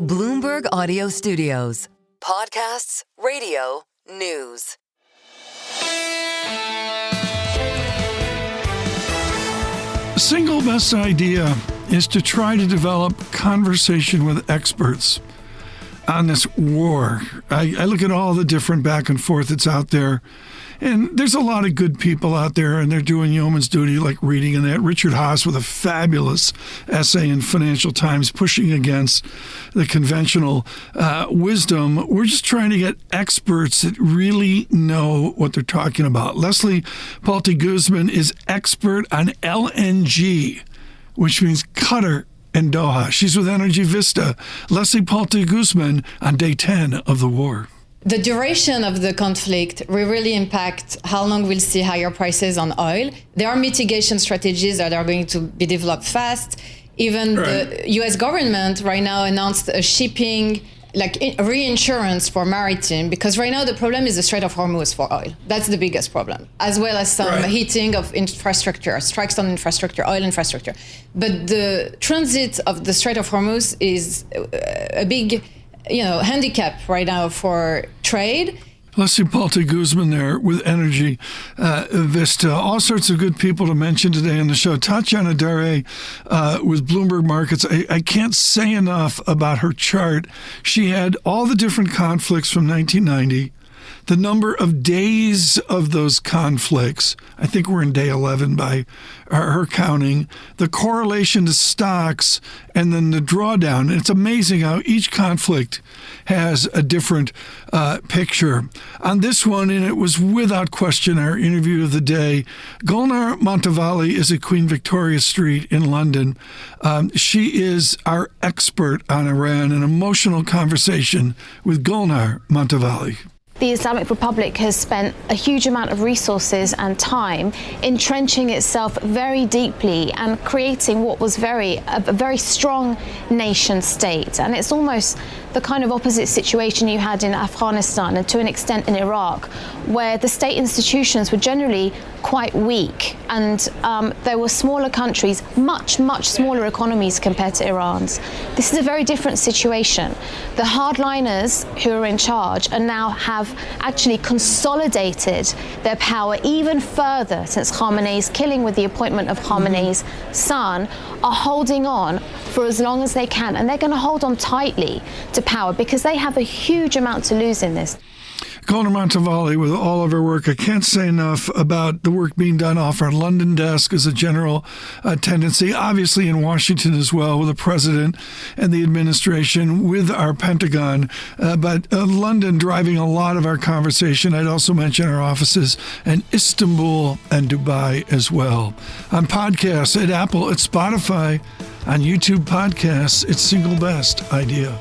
Bloomberg Audio Studios. Podcasts, radio, news. The single best idea is to try to develop conversation with experts on this war. I look at all the different back and forth that's out there, and there's a lot of good people out there, and they're doing yeoman's duty, like reading in that. Richard Haas with a fabulous essay in Financial Times pushing against the conventional wisdom. We're just trying to get experts that really know what they're talking about. Leslie Palti-Guzman is expert on LNG, which means Qatar and Doha. She's with Energy Vista. Leslie Palti-Guzman on day 10 of the war. The duration of the conflict will really impact how long we'll see higher prices on oil. There are mitigation strategies that are going to be developed fast. Even the U.S. government right now announced a shipping, reinsurance for maritime, because right now the problem is the Strait of Hormuz for oil. That's the biggest problem, as well as some heating of infrastructure, strikes on infrastructure, oil infrastructure. But the transit of the Strait of Hormuz is a big handicap right now for trade. Leslie Palti-Guzman there with Energy Vista. All sorts of good people to mention today on the show. Tatiana Dare with Bloomberg Markets. I can't say enough about her chart. She had all the different conflicts from 1990. The number of days of those conflicts, I think we're in day 11 by her counting, the correlation to stocks, and then the drawdown. It's amazing how each conflict has a different picture. On this one, and it was without question our interview of the day, Golnar Motevalli is at Queen Victoria Street in London. She is our expert on Iran, an emotional conversation with Golnar Motevalli. The Islamic Republic has spent a huge amount of resources and time entrenching itself very deeply and creating what was a very strong nation state. And it's almost the kind of opposite situation you had in Afghanistan and to an extent in Iraq, where the state institutions were generally quite weak, and there were smaller countries, much smaller economies compared to Iran's. This is a very different situation. The hardliners who are in charge and now have actually consolidated their power even further since Khamenei's killing with the appointment of Khamenei's son, are holding on for as long as they can, and they're going to hold on tightly to power because they have a huge amount to lose in this. Golnar Motevalli with all of her work. I can't say enough about the work being done off our London desk as a general tendency, obviously in Washington as well, with the president and the administration, with our Pentagon, but London driving a lot of our conversation. I'd also mention our offices in Istanbul and Dubai as well. On podcasts at Apple, at Spotify, on YouTube podcasts, it's Single Best Idea.